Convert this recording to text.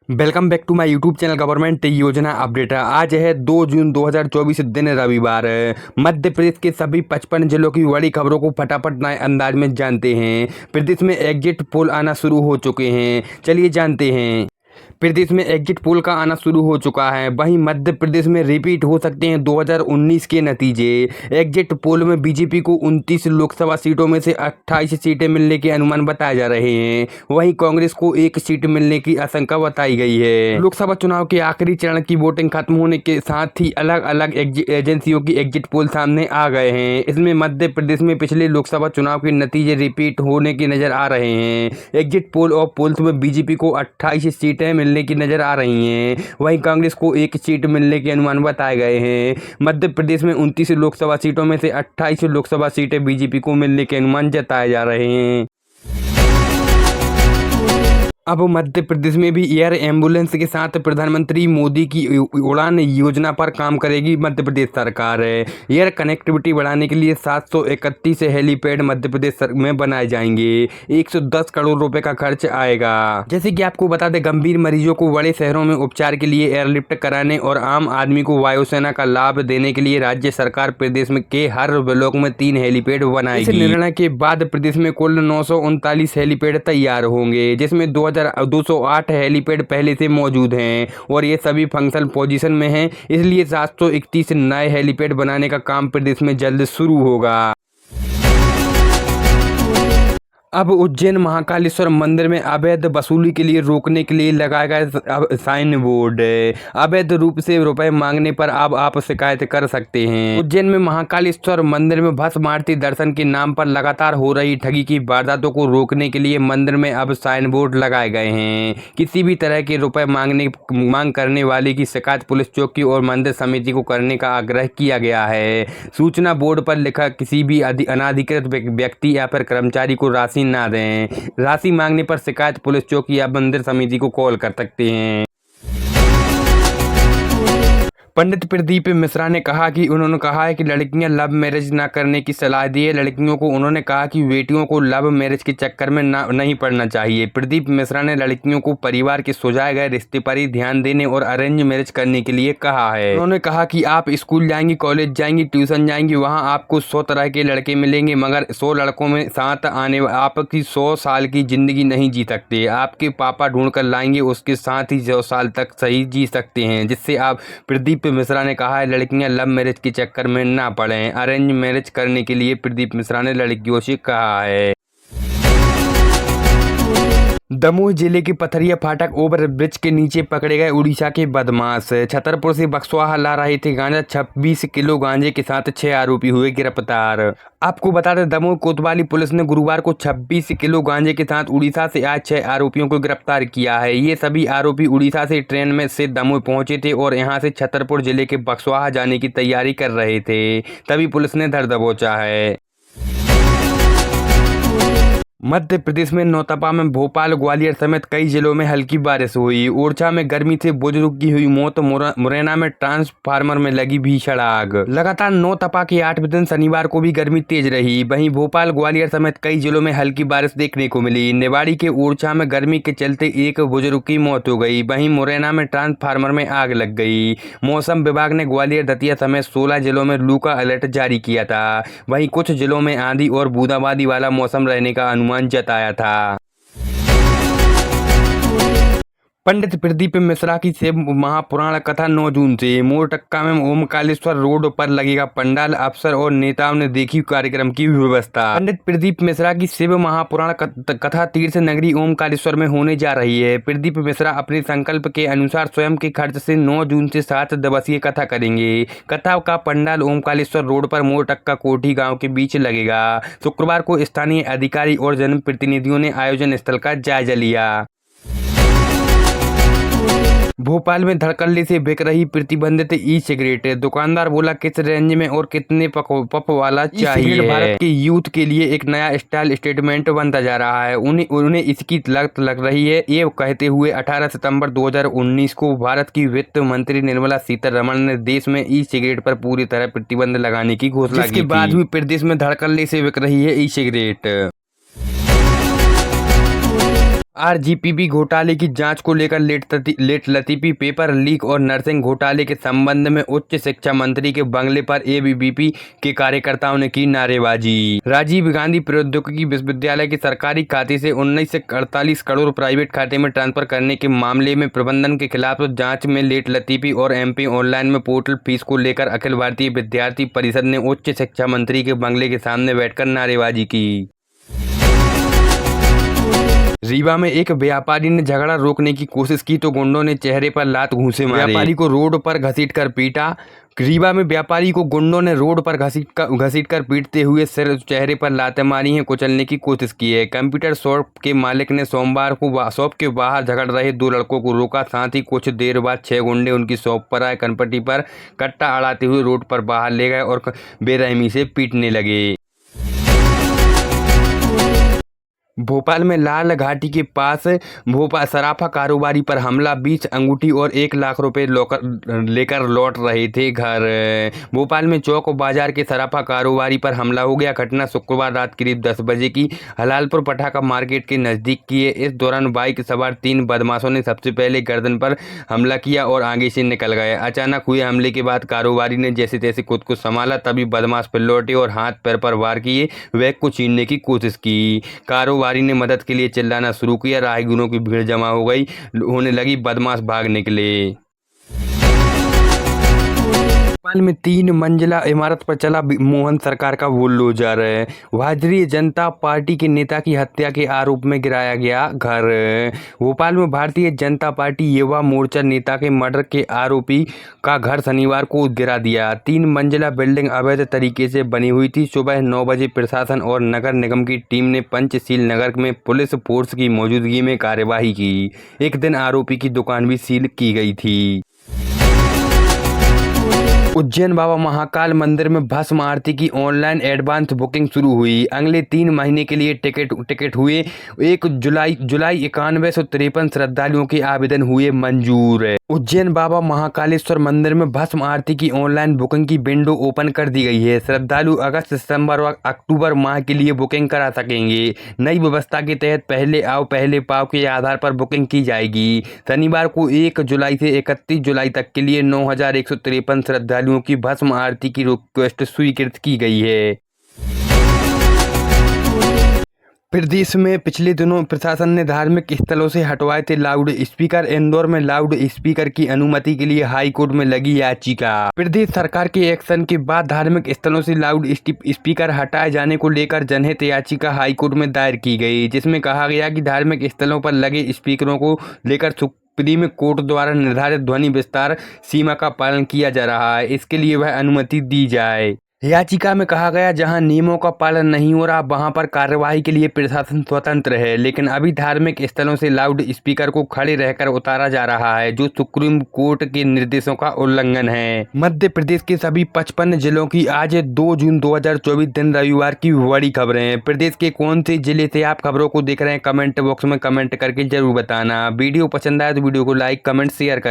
Welcome back to my YouTube channel government Yojana update. आज है 2 जून 2024 दिन रविवार। मध्य प्रदेश के सभी 55 जिलों की बड़ी खबरों को फटाफट नए अंदाज में जानते हैं। प्रदेश में एग्जिट पोल आना शुरू हो चुके हैं, चलिए जानते हैं। प्रदेश में एग्जिट पोल का आना शुरू हो चुका है। वहीं मध्य प्रदेश में रिपीट हो सकते हैं 2019 के नतीजे। एग्जिट पोल में बीजेपी को 29 लोकसभा सीटों में से 28 सीटें मिलने के अनुमान बताए जा रहे हैं। वहीं कांग्रेस को 1 सीट मिलने की आशंका बताई गई है। लोकसभा चुनाव के आखिरी चरण की वोटिंग खत्म होने के साथ ही अलग अलग एजेंसियों की एग्जिट पोल सामने आ गए हैं। इसमें मध्य प्रदेश में पिछले लोकसभा चुनाव के नतीजे रिपीट होने की नजर आ रहे हैं। एग्जिट पोल और पोल्स में बीजेपी को 28 सीटें मिलने की नजर आ रही हैं। वहीं कांग्रेस को 1 सीट मिलने के अनुमान बताए गए हैं। मध्य प्रदेश में 29 लोकसभा सीटों में से 28 लोकसभा सीटें बीजेपी को मिलने के अनुमान जताए जा रहे हैं। अब मध्य प्रदेश में भी एयर एम्बुलेंस के साथ प्रधानमंत्री मोदी की उड़ान योजना पर काम करेगी मध्य प्रदेश सरकार। एयर कनेक्टिविटी बढ़ाने के लिए 731 हेलीपैड मध्य प्रदेश में बनाए जाएंगे। 110 करोड़ रुपए का खर्च आएगा। जैसे कि आपको बता दें, गंभीर मरीजों को बड़े शहरों में उपचार के लिए एयरलिफ्ट कराने और आम आदमी को वायुसेना का लाभ देने के लिए राज्य सरकार प्रदेश में के हर ब्लॉक में 3 हेलीपैड बनाएगी। इस निर्णय के बाद प्रदेश में कुल 939 हेलीपैड तैयार होंगे, जिसमें 208 हेलीपैड पहले से मौजूद हैं और ये सभी फंक्शनल पोजीशन में हैं। इसलिए 731 नए हेलीपैड बनाने का काम प्रदेश में जल्द शुरू होगा। अब उज्जैन महाकालेश्वर मंदिर में अवैध वसूली के लिए रोकने के लिए लगाया गया साइन बोर्ड। अवैध रूप से रुपए मांगने पर अब आप शिकायत कर सकते हैं। उज्जैन में महाकालेश्वर मंदिर में भस्म आरती दर्शन के नाम पर लगातार हो रही ठगी की वारदातों को रोकने के लिए मंदिर में अब साइन बोर्ड लगाए गए हैं। किसी भी तरह के रुपए मांग करने वाले की शिकायत पुलिस चौकी और मंदिर समिति को करने का आग्रह किया गया है। सूचना बोर्ड पर लिखा किसी भी अनाधिकृत व्यक्ति या फिर कर्मचारी को राशि ना दें। राशि मांगने पर शिकायत पुलिस चौकी या मंदिर समिति को कॉल कर सकते हैं। पंडित प्रदीप मिश्रा ने कहा कि उन्होंने कहा है कि लड़कियां लव मैरिज ना करने की सलाह दी है। लड़कियों को उन्होंने कहा कि बेटियों को लव मैरिज के चक्कर में नहीं पड़ना चाहिए। प्रदीप मिश्रा ने लड़कियों को परिवार के सुझाए गए रिश्ते पर ही ध्यान देने और अरेंज मैरिज करने के लिए कहा है। उन्होंने कहा कि आप स्कूल जाएंगी, कॉलेज जाएंगी, ट्यूशन जाएंगी, वहाँ आपको 100 तरह के लड़के मिलेंगे, मगर 100 लड़कों में साथ आने आपकी 100 साल की जिंदगी नहीं जी सकते। आपके पापा ढूंढ कर लाएंगे, उसके साथ ही 100 साल तक सही जी सकते हैं। जिससे आप प्रदीप मिश्रा ने कहा है लड़कियां लव मैरिज के चक्कर में ना पड़ें। अरेंज मैरिज करने के लिए प्रदीप मिश्रा ने लड़कियों से कहा है। दमोह जिले के पथरिया फाटक ओवर ब्रिज के नीचे पकड़े गए उड़ीसा के बदमाश। छतरपुर से बक्सवाहा ला रहे थे गांजा। 26 किलो गांजे के साथ 6 आरोपी हुए गिरफ्तार। आपको बता दें, दमोह कोतवाली पुलिस ने गुरुवार को 26 किलो गांजे के साथ उड़ीसा से आज 6 आरोपियों को गिरफ्तार किया है। ये सभी आरोपी उड़ीसा से ट्रेन में से दमोह पहुंचे थे और यहां से छतरपुर जिले के बक्सवाहा जाने की तैयारी कर रहे थे, तभी पुलिस ने धर दबोचा है। मध्य प्रदेश में नौतपा में भोपाल, ग्वालियर समेत कई जिलों में हल्की बारिश हुई। ओरछा में गर्मी से बुजुर्ग की हुई मौत। मुरैना में ट्रांसफार्मर में लगी भीषण आग। लगातार नौतपा के 8वें दिन शनिवार को भी गर्मी तेज रही। वहीं भोपाल, ग्वालियर समेत कई जिलों में हल्की बारिश देखने को मिली। निवाड़ी के ओरछा में गर्मी के चलते एक बुजुर्ग की मौत हो गई। वहीं मुरैना में ट्रांसफार्मर में आग लग गई। मौसम विभाग ने ग्वालियर, दतिया समेत 16 जिलों में लू का अलर्ट जारी किया था। वहीं कुछ जिलों में आंधी और बूंदाबांदी वाला मौसम रहने का अनुमान जताया था। पंडित प्रदीप मिश्रा की शिव महापुराण कथा 9 जून से। मोरटक्का में ओमकालेश्वर रोड पर लगेगा पंडाल। अफसर और नेताओं ने देखी कार्यक्रम की व्यवस्था। पंडित प्रदीप मिश्रा की शिव महापुराण कथा तीर्थ नगरी ओमकालेश्वर में होने जा रही है। प्रदीप मिश्रा अपने संकल्प के अनुसार स्वयं के खर्च से 9 जून से 7 दिवसीय कथा करेंगे। कथा का पंडाल ओमकालेश्वर रोड पर मोरटक्का कोठी गाँव के बीच लगेगा। शुक्रवार को स्थानीय अधिकारी और जनप्रतिनिधियों ने आयोजन स्थल का जायजा लिया। भोपाल में धड़कल्ले से बिक रही प्रतिबंधित ई सिगरेट। दुकानदार बोला किस रेंज में और कितने पप वाला चाहिए। भारत के यूथ के लिए एक नया स्टाइल स्टेटमेंट बनता जा रहा है। उन्हें इसकी लत लग रही है, ये कहते हुए 18 सितंबर 2019 को भारत की वित्त मंत्री निर्मला सीतारमण ने देश में ई सिगरेट पर पूरी तरह प्रतिबंध लगाने की घोषणा की। इसके बाद भी प्रदेश में धड़कल्ले से बिक रही है ई सिगरेट। आरजीपीवी घोटाले की जांच को लेकर लेट लतीफी पेपर लीक और नर्सिंग घोटाले के संबंध में उच्च शिक्षा मंत्री के बंगले पर एबीवीपी के कार्यकर्ताओं ने की नारेबाजी। राजीव गांधी प्रौद्योगिकी विश्वविद्यालय के सरकारी खाते से 19 से 48 करोड़ प्राइवेट खाते में ट्रांसफर करने के मामले में प्रबंधन के खिलाफ जांच में लेट लतीफी और एमपी ऑनलाइन में पोर्टल फीस को लेकर अखिल भारतीय विद्यार्थी परिषद ने उच्च शिक्षा मंत्री के बंगले के सामने बैठकर नारेबाजी की। रीवा में एक व्यापारी ने झगड़ा रोकने की कोशिश की तो गुंडों ने चेहरे पर लात घूंसे मारे। व्यापारी को रोड पर घसीटकर पीटा। रीवा में व्यापारी को गुंडों ने रोड पर घसीटकर पीटते हुए सिर चेहरे पर लातें मारी हैं, कुचलने की कोशिश की है। कंप्यूटर शॉप के मालिक ने सोमवार को शॉप के बाहर झगड़ रहे दो लड़कों को रोका। साथ ही कुछ देर बाद 6 गुंडे उनकी शॉप पर आए, कनपट्टी पर कट्टा अड़ाते हुए रोड पर बाहर ले गए और बेरहमी से पीटने लगे। भोपाल में लाल घाटी के पास भोपाल सराफा कारोबारी पर हमला। 20 अंगूठी और 1 लाख रुपए लेकर लौट रहे थे घर। भोपाल में चौक बाजार के सराफा कारोबारी पर हमला हो गया। घटना शुक्रवार रात करीब 10 बजे की हलालपुर पटाखा मार्केट के नज़दीक की है। इस दौरान बाइक सवार 3 बदमाशों ने सबसे पहले गर्दन पर हमला किया और आगे से निकल गए। अचानक हुए हमले के बाद कारोबारी ने जैसे तैसे खुद को संभाला, तभी बदमाश फिर लौटे और हाथ पैर पर वार किए बैग को छीनने की कोशिश की। कारोबारी ने मदद के लिए चिल्लाना शुरू किया। राहगीरों की भीड़ जमा होने लगी। बदमाश भाग निकले। भोपाल में 3 मंजिला इमारत पर चला मोहन सरकार का बुलडोजर। भारतीय जनता पार्टी के नेता की हत्या के आरोप में गिराया गया घर। भोपाल में भारतीय जनता पार्टी युवा मोर्चा नेता के मर्डर के आरोपी का घर शनिवार को गिरा दिया। 3 मंजिला बिल्डिंग अवैध तरीके से बनी हुई थी। सुबह 9 बजे प्रशासन और नगर निगम की टीम ने पंचशील नगर में पुलिस फोर्स की मौजूदगी में कार्यवाही की। एक दिन आरोपी की दुकान भी सील की गई थी। उज्जैन बाबा महाकाल मंदिर में भस्म आरती की ऑनलाइन एडवांस बुकिंग शुरू हुई। अगले 3 महीने के लिए टिकट हुए। 1 जुलाई 9153 श्रद्धालुओं के आवेदन हुए मंजूर। उज्जैन बाबा महाकालेश्वर मंदिर में भस्म आरती की ऑनलाइन बुकिंग की विंडो ओपन कर दी गई है। श्रद्धालु अगस्त, सितंबर और अक्टूबर माह के लिए बुकिंग करा सकेंगे। नई व्यवस्था के तहत पहले आओ पहले पाओ के आधार पर बुकिंग की जाएगी। शनिवार को 1 जुलाई से 31 जुलाई तक के लिए 9153 श्रद्धालुओं की भस्म आरती की रिक्वेस्ट स्वीकृत की गई है। प्रदेश में पिछले दिनों प्रशासन ने धार्मिक स्थलों से हटवाए थे लाउड स्पीकर। इंदौर में लाउड स्पीकर की अनुमति के लिए हाई कोर्ट में लगी याचिका। प्रदेश सरकार के एक्शन के बाद धार्मिक स्थलों से लाउड स्पीकर हटाए जाने को लेकर जनहित याचिका हाई कोर्ट में दायर की गई, जिसमें कहा गया कि धार्मिक स्थलों पर लगे स्पीकरों को लेकर सुप्रीम कोर्ट द्वारा निर्धारित ध्वनि विस्तार सीमा का पालन किया जा रहा है, इसके लिए वह अनुमति दी जाए। याचिका में कहा गया जहां नियमों का पालन नहीं हो रहा वहां पर कार्यवाही के लिए प्रशासन स्वतंत्र है, लेकिन अभी धार्मिक स्थलों से लाउड स्पीकर को खड़े रहकर उतारा जा रहा है, जो सुप्रीम कोर्ट के निर्देशों का उल्लंघन है। मध्य प्रदेश के सभी 55 जिलों की आज 2 जून 2024 दिन रविवार की बड़ी खबरें। प्रदेश के कौन से जिले से आप खबरों को देख रहे हैं, कमेंट बॉक्स में कमेंट करके जरूर बताना। वीडियो पसंद आए तो वीडियो को लाइक, कमेंट, शेयर कर